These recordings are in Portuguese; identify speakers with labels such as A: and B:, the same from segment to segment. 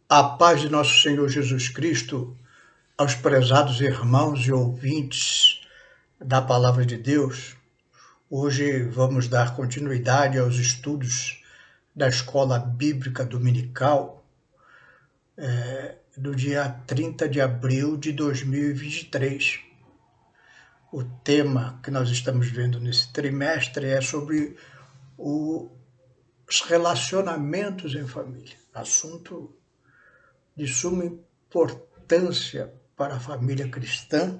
A: A paz de nosso Senhor Jesus Cristo, aos prezados irmãos e ouvintes da Palavra de Deus. Hoje vamos dar continuidade aos estudos da Escola Bíblica Dominical do dia 30 de abril de 2023. O tema que nós estamos vendo nesse trimestre é sobre os relacionamentos em família, assunto de suma importância para a família cristã,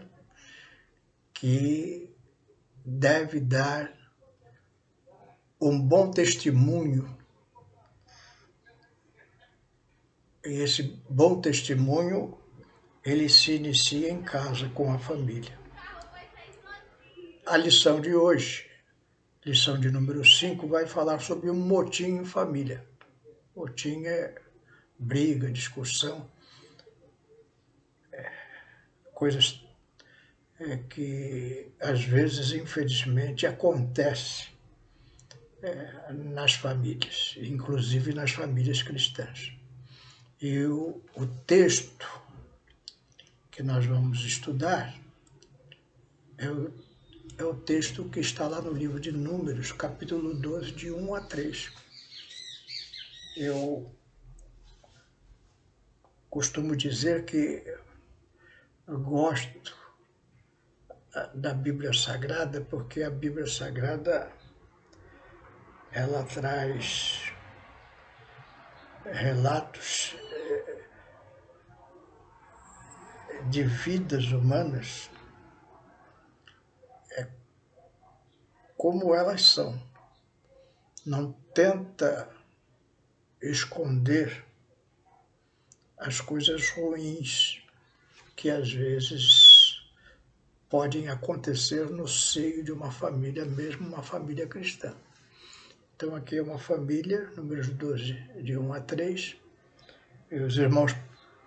A: que deve dar um bom testemunho. E esse bom testemunho, ele se inicia em casa, com a família. A lição de hoje, lição de número 5, vai falar sobre um motim em família. Motim é briga, discussão, coisas que às vezes, infelizmente, acontece nas famílias, inclusive nas famílias cristãs. E o texto que nós vamos estudar é o texto que está lá no livro de Números, capítulo 12, de 1 a 3. Eu costumo dizer que eu gosto da Bíblia Sagrada, porque a Bíblia Sagrada ela traz relatos de vidas humanas como elas são. Não tenta esconder as coisas ruins que às vezes podem acontecer no seio de uma família, mesmo uma família cristã. Então aqui é uma família, Números 12, de 1 a 3. E os irmãos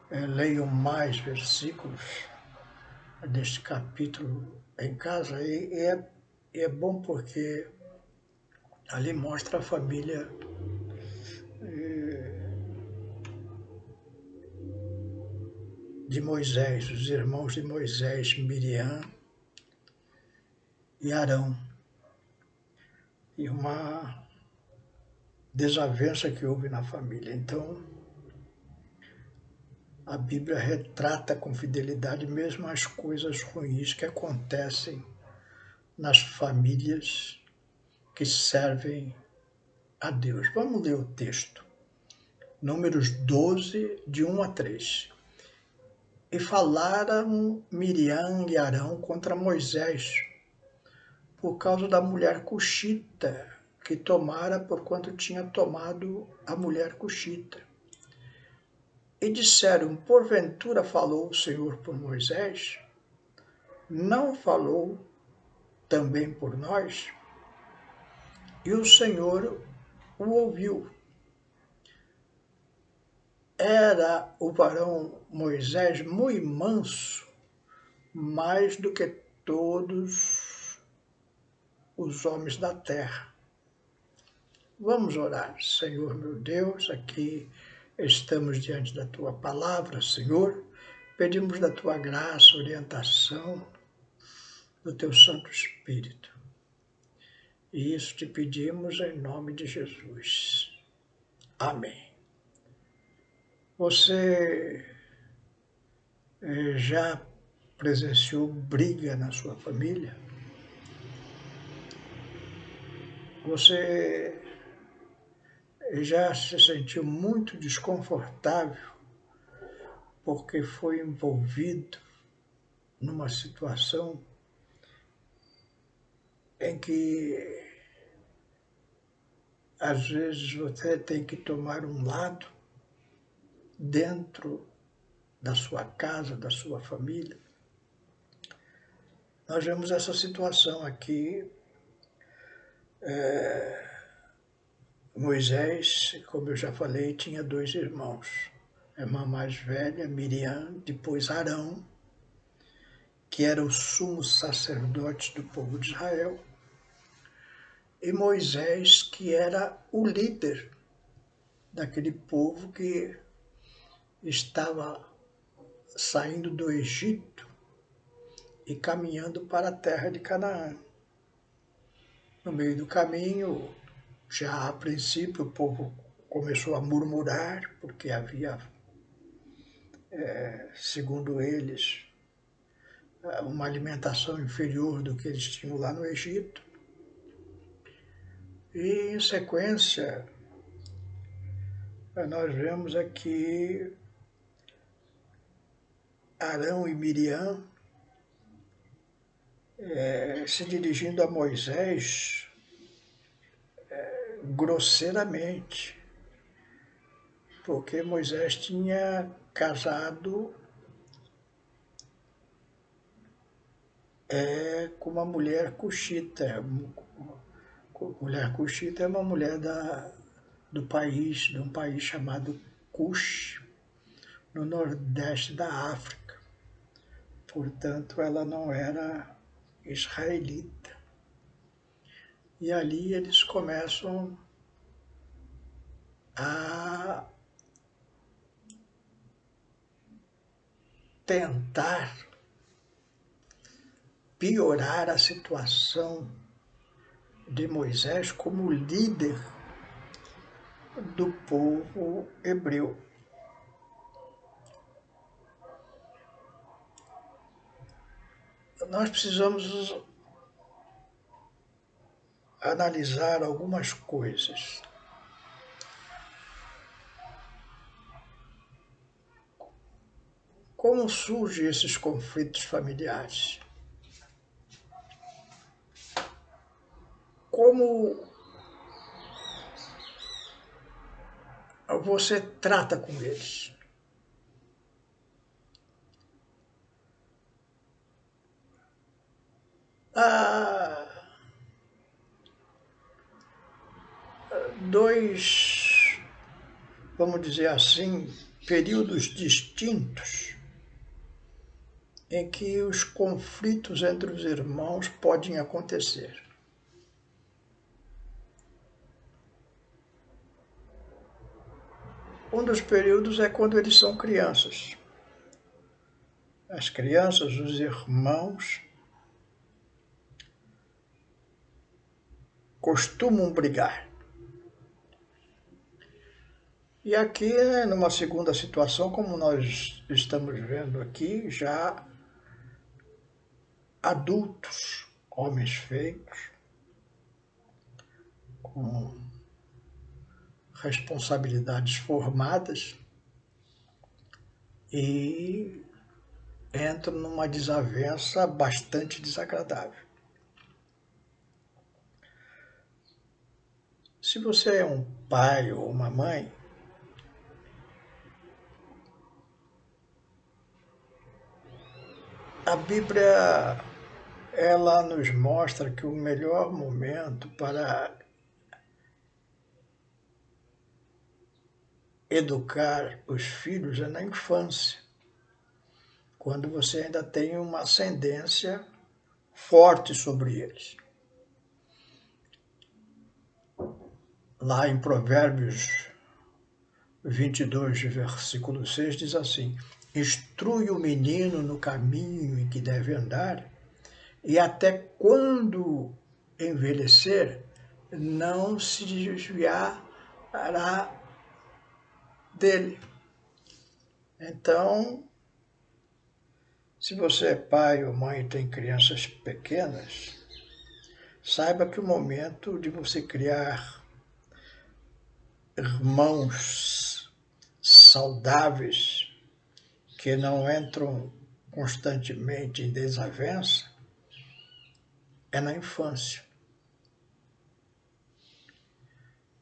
A: leiam mais versículos deste capítulo em casa, e é bom porque ali mostra a família de Moisés, os irmãos de Moisés, Miriam e Arão, e uma desavença que houve na família. Então, a Bíblia retrata com fidelidade mesmo as coisas ruins que acontecem nas famílias que servem a Deus. Vamos ler o texto. Números 12, de 1 a 3. E falaram Miriam e Arão contra Moisés, por causa da mulher cuxita, que tomara porquanto tinha tomado a mulher cuxita. E disseram, porventura falou o Senhor por Moisés? Não falou também por nós? E o Senhor o ouviu. Era o varão Moisés muito manso, mais do que todos os homens da terra. Vamos orar. Senhor meu Deus, aqui estamos diante da Tua palavra, Senhor. Pedimos da Tua graça, orientação, do Teu Santo Espírito. E isso te pedimos em nome de Jesus. Amém. Você já presenciou briga na sua família? Você já se sentiu muito desconfortável porque foi envolvido numa situação em que às vezes você tem que tomar um lado dentro da sua casa, da sua família? Nós vemos essa situação aqui. Moisés, como eu já falei, tinha 2 irmãos. A irmã mais velha, Miriam, depois Arão, que era o sumo sacerdote do povo de Israel, e Moisés, que era o líder daquele povo que estava saindo do Egito e caminhando para a terra de Canaã. No meio do caminho, já a princípio, o povo começou a murmurar, porque havia, segundo eles, uma alimentação inferior do que eles tinham lá no Egito. E, em sequência, nós vemos aqui Arão e Miriam se dirigindo a Moisés grosseiramente, porque Moisés tinha casado com uma mulher cuxita. Mulher cuxita é uma mulher do país, de um país chamado Cush, no nordeste da África. Portanto, ela não era israelita. E ali eles começam a tentar piorar a situação de Moisés como líder do povo hebreu. Nós precisamos analisar algumas coisas. Como surgem esses conflitos familiares? Como você trata com eles? Há dois, vamos dizer assim, períodos distintos em que os conflitos entre os irmãos podem acontecer. Um dos períodos é quando eles são crianças. As crianças, os irmãos, costumam brigar. E aqui, numa segunda situação, como nós estamos vendo aqui, já adultos, homens feitos, com responsabilidades formadas, e entram numa desavença bastante desagradável. Se você é um pai ou uma mãe, a Bíblia, ela nos mostra que o melhor momento para educar os filhos é na infância, quando você ainda tem uma ascendência forte sobre eles. Lá em Provérbios 22, versículo 6, diz assim: instrui o menino no caminho em que deve andar, e até quando envelhecer, não se desviará dele. Então, se você é pai ou mãe e tem crianças pequenas, saiba que o momento de você criar irmãos saudáveis que não entram constantemente em desavença é na infância.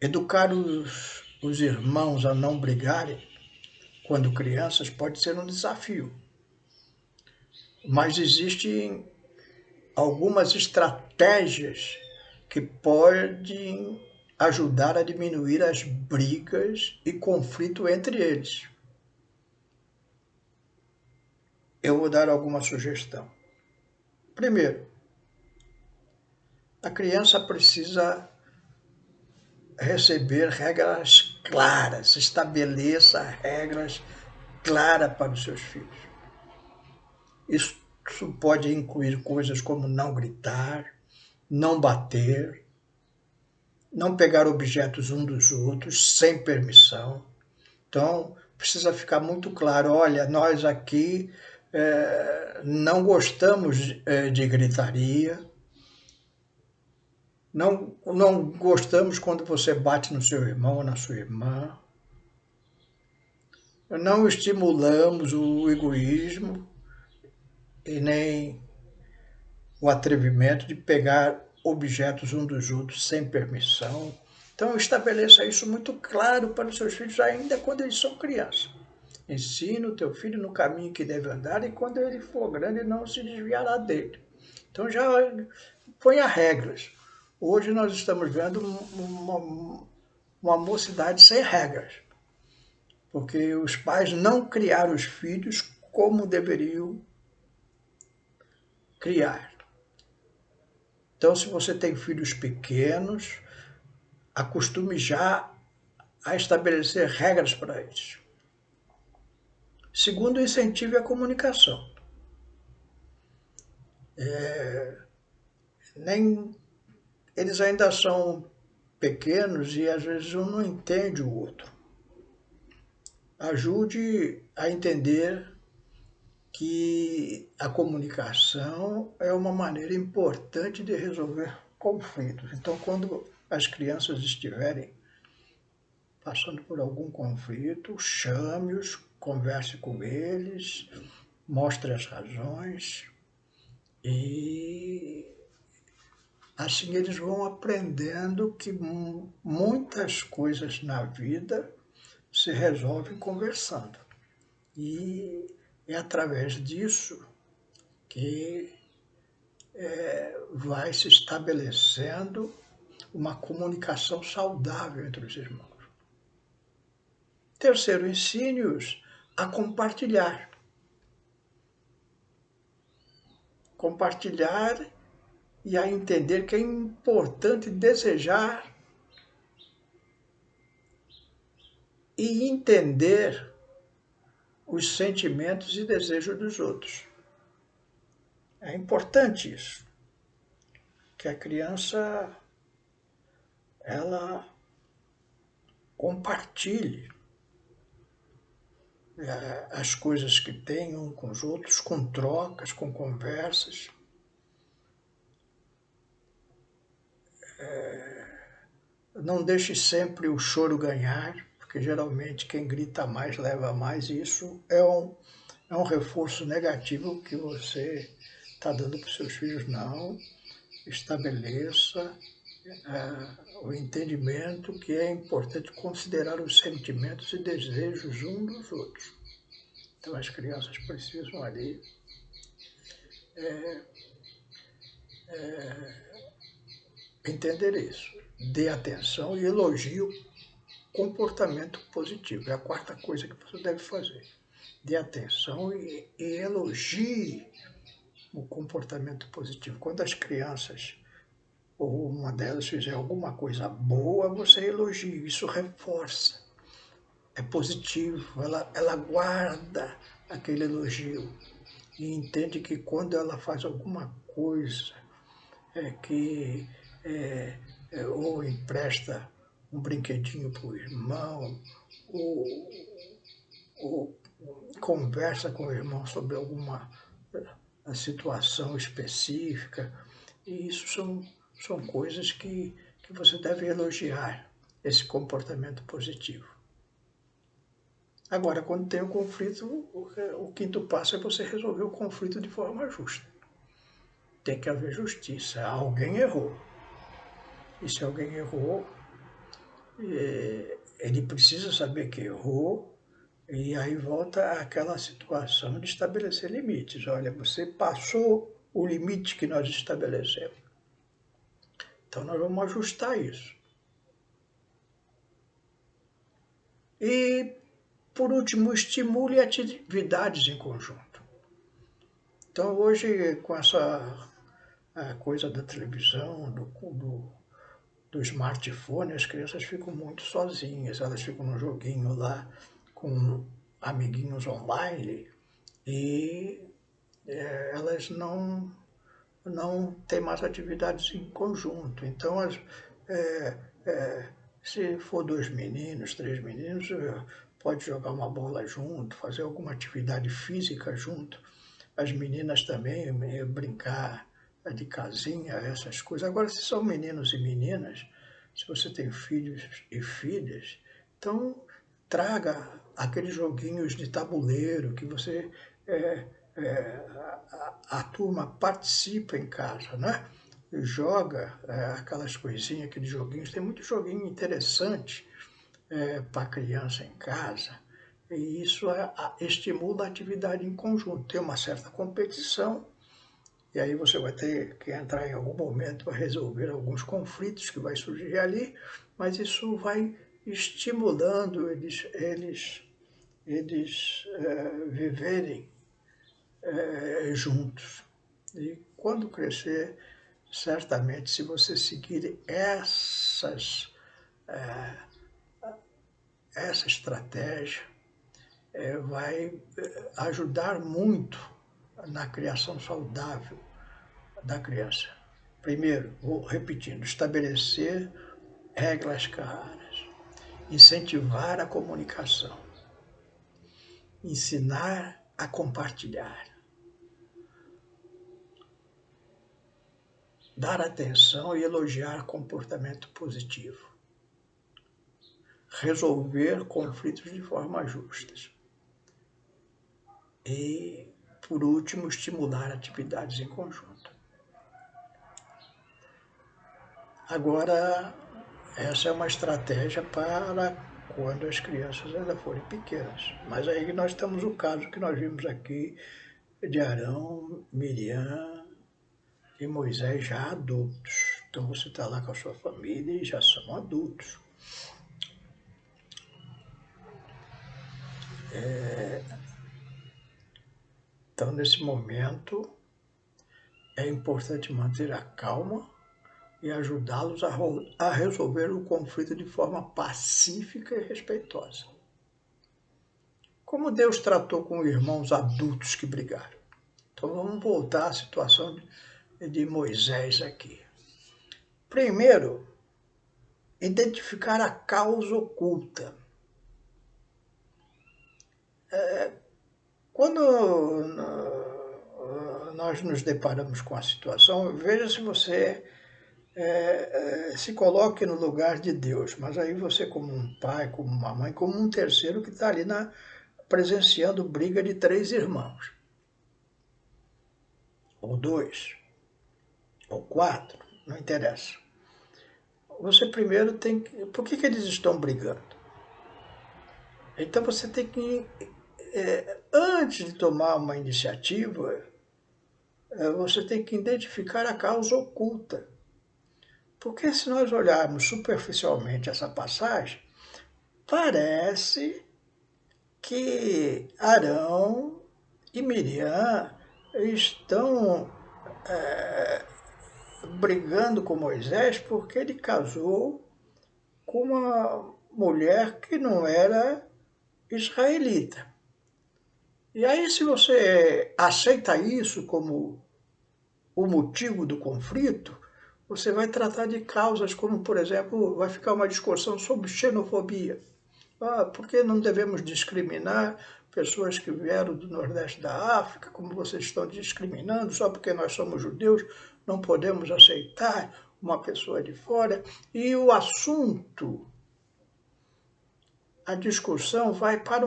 A: Educar os irmãos a não brigarem quando crianças pode ser um desafio, mas existem algumas estratégias que podem ajudar a diminuir as brigas e conflito entre eles. Eu vou dar alguma sugestão. Primeiro, a criança precisa receber regras claras, estabeleça regras clara para os seus filhos. Isso pode incluir coisas como não gritar, não bater, não pegar objetos um dos outros sem permissão. Então, precisa ficar muito claro, olha, nós aqui não gostamos de gritaria, não gostamos quando você bate no seu irmão ou na sua irmã, não estimulamos o egoísmo e nem o atrevimento de pegar objetos um dos outros sem permissão. Então, estabeleça isso muito claro para os seus filhos, ainda quando eles são crianças. Ensina o teu filho no caminho que deve andar e quando ele for grande não se desviará dele. Então, já ponha regras. Hoje nós estamos vendo uma mocidade sem regras, porque os pais não criaram os filhos como deveriam criar. Então, se você tem filhos pequenos, acostume já a estabelecer regras para eles. Segundo, incentive a comunicação. Eles ainda são pequenos e às vezes um não entende o outro. Ajude a entender que a comunicação é uma maneira importante de resolver conflitos. Então, quando as crianças estiverem passando por algum conflito, chame-os, converse com eles, mostre as razões e assim eles vão aprendendo que muitas coisas na vida se resolvem conversando. E é através disso que vai se estabelecendo uma comunicação saudável entre os irmãos. Terceiro, ensine-os a compartilhar. Compartilhar e a entender que é importante desejar e entender os sentimentos e desejos dos outros. É importante isso, que a criança ela compartilhe as coisas que tem uns com os outros, com trocas, com conversas. Não deixe sempre o choro ganhar, porque geralmente quem grita mais leva mais, e isso é um reforço negativo que você está dando para os seus filhos. Não, estabeleça o entendimento que é importante considerar os sentimentos e desejos uns dos outros. Então as crianças precisam ali entender isso. Dê atenção e elogie o comportamento positivo. É a quarta coisa que você deve fazer. Dê atenção e elogie o comportamento positivo. Quando as crianças ou uma delas fizer alguma coisa boa, você elogia, isso reforça. É positivo, ela guarda aquele elogio e entende que quando ela faz alguma coisa ou empresta um brinquedinho para o irmão, ou conversa com o irmão sobre alguma situação específica, e isso são coisas que você deve elogiar, esse comportamento positivo. Agora, quando tem um conflito, o quinto passo é você resolver o conflito de forma justa. Tem que haver justiça. Alguém errou. E se alguém errou, ele precisa saber que errou, e aí volta àquela situação de estabelecer limites. Olha, você passou o limite que nós estabelecemos. Então nós vamos ajustar isso. E, por último, estimule atividades em conjunto. Então hoje, com essa coisa da televisão, do smartphone, as crianças ficam muito sozinhas, elas ficam no joguinho lá com amiguinhos online e elas não têm mais atividades em conjunto. Então, é, se for 2 meninos, 3 meninos, pode jogar uma bola junto, fazer alguma atividade física junto. As meninas também, brincar de casinha, essas coisas. Agora, se são meninos e meninas, se você tem filhos e filhas, então traga aqueles joguinhos de tabuleiro que você a turma participa em casa, né? Joga aquelas coisinhas, aqueles joguinhos. Tem muito joguinho interessante para criança em casa. E isso estimula a atividade em conjunto. Tem uma certa competição, e aí você vai ter que entrar em algum momento para resolver alguns conflitos que vai surgir ali, mas isso vai estimulando eles viverem juntos. E quando crescer, certamente, se você seguir essa estratégia, vai ajudar muito na criação saudável da criança. Primeiro, vou repetindo, estabelecer regras claras, incentivar a comunicação, ensinar a compartilhar, dar atenção e elogiar comportamento positivo, resolver conflitos de forma justa e, por último, estimular atividades em conjunto. Agora, essa é uma estratégia para quando as crianças ainda forem pequenas. Mas aí nós temos o caso que nós vimos aqui de Arão, Miriam e Moisés já adultos. Então você está lá com a sua família e já são adultos. Então, nesse momento, é importante manter a calma e ajudá-los a resolver o conflito de forma pacífica e respeitosa. Como Deus tratou com irmãos adultos que brigaram. Então vamos voltar à situação de Moisés aqui. Primeiro, identificar a causa oculta. Quando nós nos deparamos com a situação, veja se você se coloque no lugar de Deus, mas aí você como um pai, como uma mãe, como um terceiro que está ali presenciando briga de 3 irmãos, ou 2, ou 4, não interessa. Você primeiro tem que... Por que eles estão brigando? Então você tem que, antes de tomar uma iniciativa, você tem que identificar a causa oculta. Porque se nós olharmos superficialmente essa passagem, parece que Arão e Miriam estão brigando com Moisés porque ele casou com uma mulher que não era israelita. E aí, se você aceita isso como o motivo do conflito, você vai tratar de causas como, por exemplo, vai ficar uma discussão sobre xenofobia. Por que não devemos discriminar pessoas que vieram do Nordeste da África, como vocês estão discriminando, só porque nós somos judeus, não podemos aceitar uma pessoa de fora? E o assunto, a discussão vai para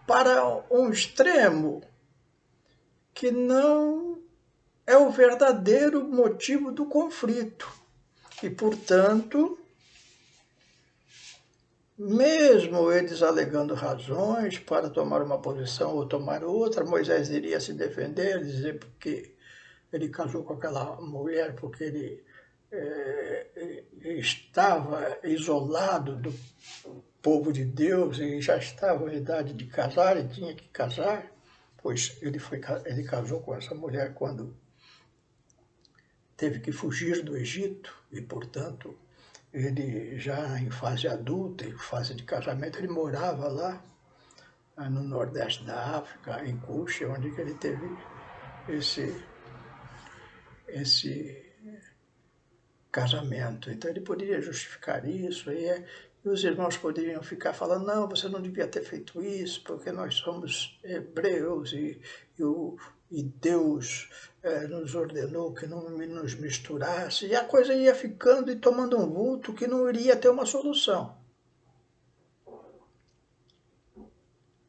A: para um extremo que não é o verdadeiro motivo do conflito. E, portanto, mesmo eles alegando razões para tomar uma posição ou tomar outra, Moisés iria se defender, dizer porque ele casou com aquela mulher, porque ele estava isolado do povo de Deus e já estava em idade de casar e tinha que casar, pois ele casou com essa mulher quando teve que fugir do Egito e, portanto, ele já em fase adulta, em fase de casamento, ele morava lá no nordeste da África, em Cuxa, onde que ele teve esse casamento. Então ele poderia justificar isso, e os irmãos poderiam ficar falando, não, você não devia ter feito isso, porque nós somos hebreus e Deus nos ordenou que não nos misturasse, e a coisa ia ficando e tomando um vulto que não iria ter uma solução.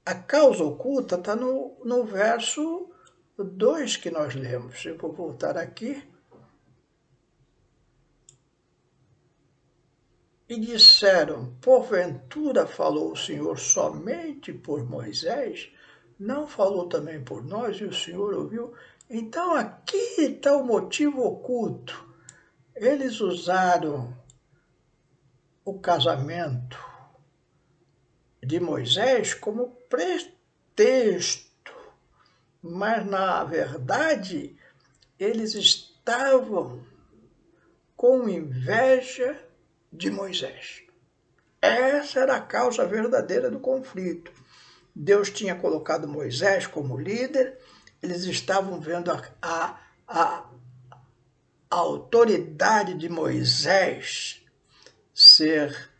A: A causa oculta está no verso 2 que nós lemos. Eu vou voltar aqui. E disseram, porventura falou o Senhor somente por Moisés? Não falou também por nós e o Senhor ouviu? Então aqui está o motivo oculto. Eles usaram o casamento de Moisés como pretexto, mas na verdade eles estavam com inveja de Moisés. Essa era a causa verdadeira do conflito. Deus tinha colocado Moisés como líder, eles estavam vendo a autoridade de Moisés ser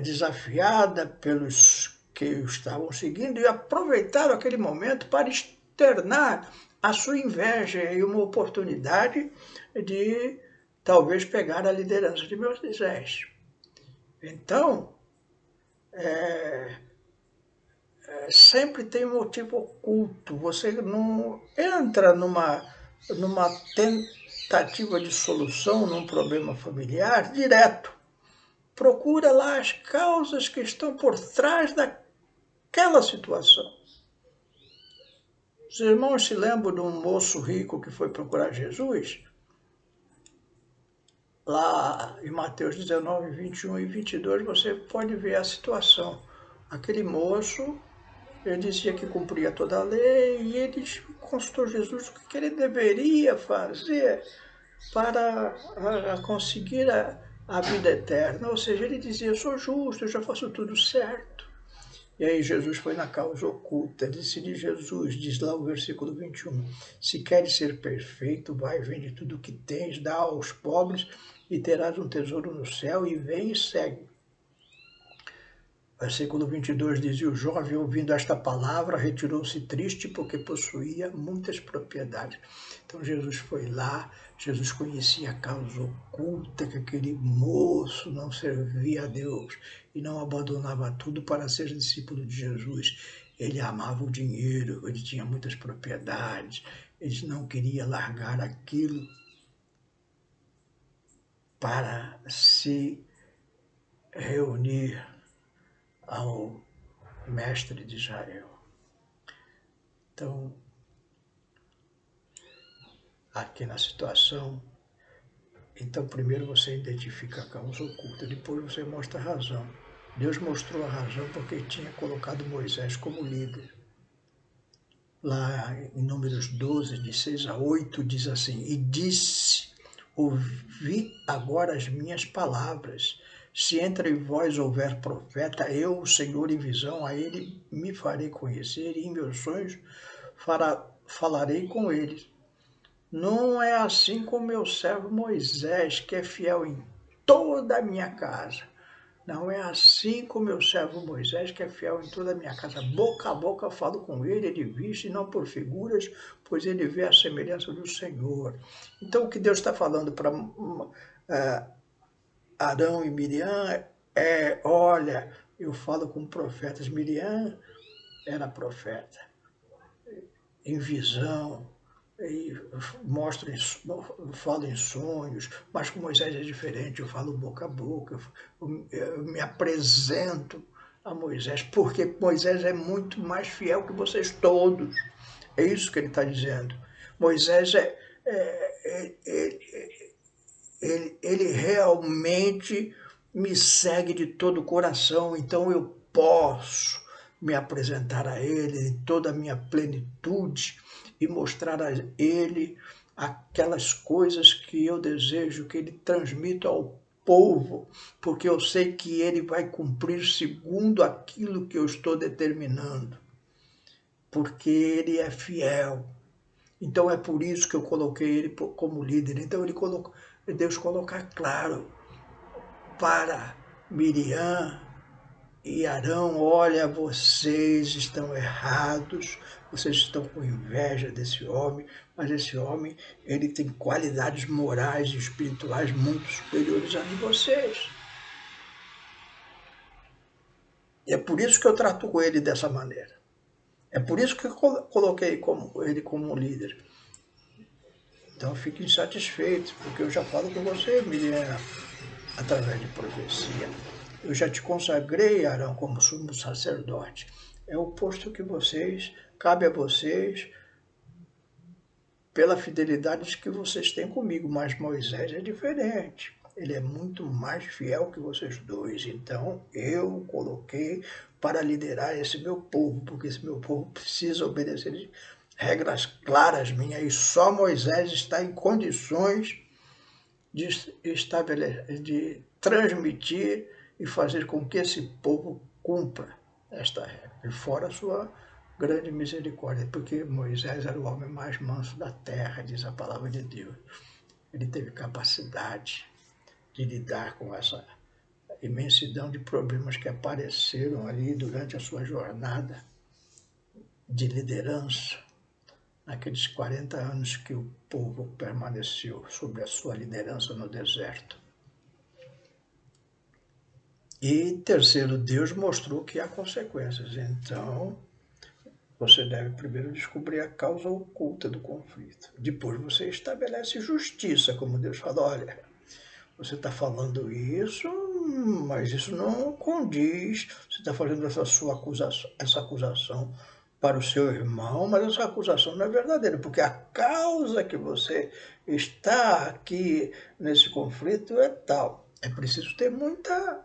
A: desafiada pelos que o estavam seguindo e aproveitaram aquele momento para externar a sua inveja e uma oportunidade de talvez pegar a liderança de Moisés. Então, sempre tem um motivo oculto. Você não entra numa tentativa de solução num problema familiar direto. Procura lá as causas que estão por trás daquela situação. Os irmãos se lembram de um moço rico que foi procurar Jesus? Lá em Mateus 19, 21 e 22, você pode ver a situação. Aquele moço, ele dizia que cumpria toda a lei e ele consultou Jesus o que ele deveria fazer para conseguir a vida eterna. Ou seja, ele dizia, eu sou justo, eu já faço tudo certo. E aí Jesus foi na causa oculta. Disse-lhe Jesus, diz lá o versículo 21, se queres ser perfeito, vai, vende tudo o que tens, dá aos pobres e terás um tesouro no céu, e vem e segue. Versículo 22 diz, e o jovem, ouvindo esta palavra, retirou-se triste porque possuía muitas propriedades. Então Jesus foi lá, Jesus conhecia a causa oculta, que aquele moço não servia a Deus e não abandonava tudo para ser discípulo de Jesus. Ele amava o dinheiro, ele tinha muitas propriedades, ele não queria largar aquilo para se reunir ao mestre de Israel. Então, aqui na situação, então primeiro você identifica a causa oculta, depois você mostra a razão. Deus mostrou a razão porque tinha colocado Moisés como líder. Lá em Números 12, de 6 a 8, diz assim, e disse, ouvi agora as minhas palavras. Se entre vós houver profeta, eu, o Senhor, em visão, a ele me farei conhecer, e em meus sonhos falarei com ele. Não é assim com meu servo Moisés, que é fiel em toda a minha casa. Não é assim com meu servo Moisés, que é fiel em toda a minha casa. Boca a boca eu falo com ele de vista e não por figuras, pois ele vê a semelhança do Senhor. Então o que Deus está falando para Arão e Miriam olha, eu falo com profetas. Miriam era profeta, em visão, e falo em sonhos, mas com Moisés é diferente, eu falo boca a boca, eu me apresento a Moisés, porque Moisés é muito mais fiel que vocês todos. É isso que ele está dizendo. Moisés ele realmente me segue de todo o coração, então eu posso me apresentar a ele em toda a minha plenitude e mostrar a ele aquelas coisas que eu desejo que ele transmita ao povo, porque eu sei que ele vai cumprir segundo aquilo que eu estou determinando, porque ele é fiel. Então é por isso que eu coloquei ele como líder. Então Deus colocar claro para Miriam e Arão: olha, vocês estão errados, vocês estão com inveja desse homem, mas esse homem, ele tem qualidades morais e espirituais muito superiores à de vocês. E é por isso que eu trato com ele dessa maneira. É por isso que eu coloquei ele como líder. Então fiquem satisfeitos, porque eu já falo com você, Miriam, através de profecia. Eu já te consagrei, Arão, como sumo sacerdote. É o posto que cabe a vocês, pela fidelidade que vocês têm comigo, mas Moisés é diferente. Ele é muito mais fiel que vocês dois. Então, eu o coloquei para liderar esse meu povo, porque esse meu povo precisa obedecer regras claras minhas, e só Moisés está em condições de transmitir e fazer com que esse povo cumpra esta regra, e fora a sua grande misericórdia, porque Moisés era o homem mais manso da terra, diz a palavra de Deus. Ele teve capacidade de lidar com essa imensidão de problemas que apareceram ali durante a sua jornada de liderança, naqueles 40 anos que o povo permaneceu sob a sua liderança no deserto. E terceiro, Deus mostrou que há consequências. Então, você deve primeiro descobrir a causa oculta do conflito. Depois você estabelece justiça, como Deus fala: olha, você está falando isso, mas isso não condiz. Você está fazendo essa acusação para o seu irmão, mas essa acusação não é verdadeira, porque a causa que você está aqui nesse conflito é tal. É preciso ter muita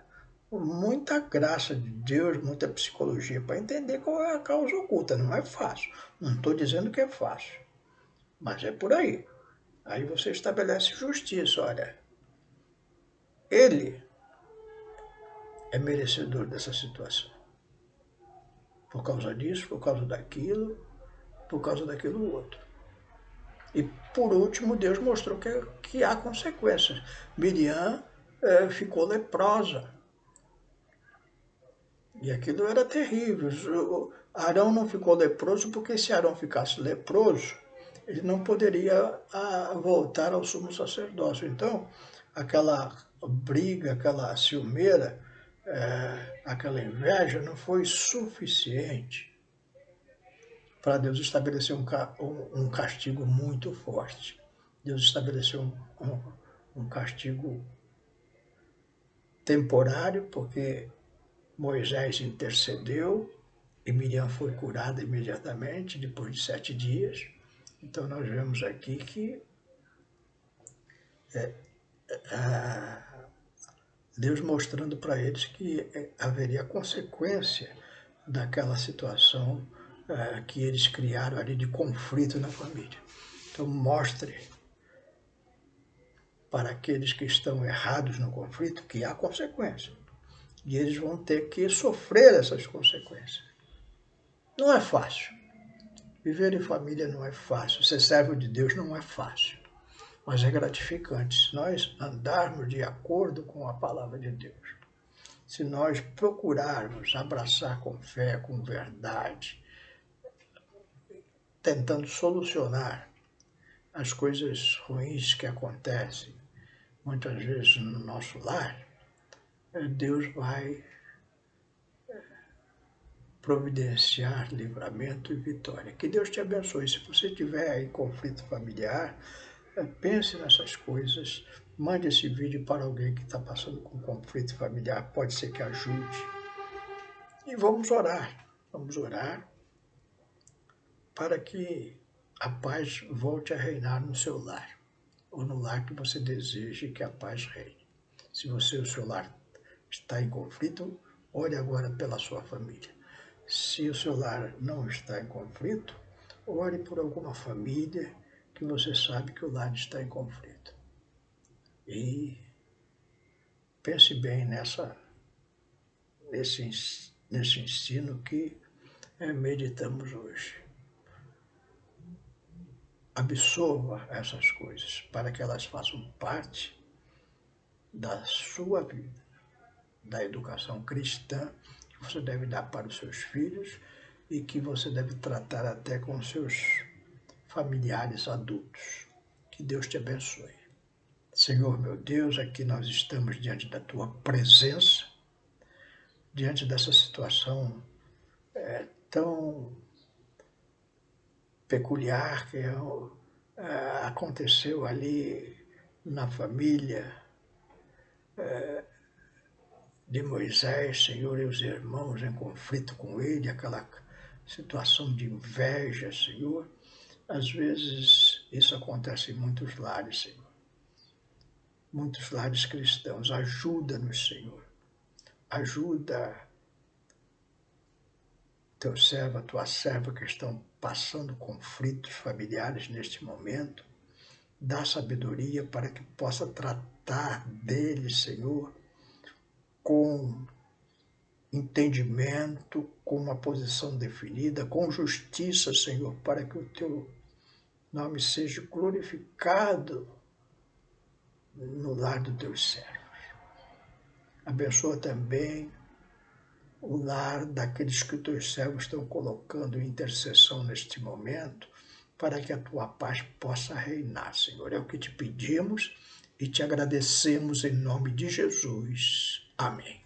A: graça de Deus, muita psicologia para entender qual é a causa oculta. Não é fácil. Não estou dizendo que é fácil, mas é por aí. Aí você estabelece justiça. Olha, ele é merecedor dessa situação. Por causa disso, por causa daquilo outro. E por último, Deus mostrou que há consequências. Miriam ficou leprosa. E aquilo era terrível. Arão não ficou leproso porque se Arão ficasse leproso, ele não poderia voltar ao sumo sacerdócio. Então, aquela briga, aquela ciumeira, aquela inveja não foi suficiente para Deus estabelecer um castigo muito forte. Deus estabeleceu um castigo temporário, porque Moisés intercedeu e Miriam foi curada imediatamente, depois de 7 dias. Então nós vemos aqui que Deus mostrando para eles que haveria consequência daquela situação que eles criaram ali de conflito na família. Então mostre para aqueles que estão errados no conflito que há consequência. E eles vão ter que sofrer essas consequências. Não é fácil. Viver em família não é fácil. Ser servo de Deus não é fácil. Mas é gratificante se nós andarmos de acordo com a palavra de Deus. Se nós procurarmos abraçar com fé, com verdade, tentando solucionar as coisas ruins que acontecem muitas vezes no nosso lar, Deus vai providenciar livramento e vitória. Que Deus te abençoe. Se você estiver em conflito familiar, pense nessas coisas, mande esse vídeo para alguém que está passando com conflito familiar, pode ser que ajude. E vamos orar para que a paz volte a reinar no seu lar, ou no lar que você deseje que a paz reine. Se o seu lar está em conflito, ore agora pela sua família. Se o seu lar não está em conflito, ore por alguma família que você sabe que o lar está em conflito. E Pense bem nesse ensino que meditamos hoje. Absorva essas coisas para que elas façam parte da sua vida, da educação cristã que você deve dar para os seus filhos e que você deve tratar até com seus familiares adultos. Que Deus te abençoe. Senhor meu Deus, aqui nós estamos diante da tua presença, diante dessa situação tão peculiar que aconteceu ali na família de Moisés, Senhor, e os irmãos em conflito com ele, aquela situação de inveja, Senhor. Às vezes isso acontece em muitos lares, Senhor. Muitos lares cristãos. Ajuda-nos, Senhor. Ajuda teu servo, a tua serva que estão passando conflitos familiares neste momento. Dá sabedoria para que possa tratar deles, Senhor, com entendimento, com uma posição definida, com justiça, Senhor, para que o teu nome seja glorificado no lar dos teus servos. Abençoa também o lar daqueles que os teus servos estão colocando em intercessão neste momento, para que a tua paz possa reinar, Senhor. É o que te pedimos e te agradecemos em nome de Jesus. Amém.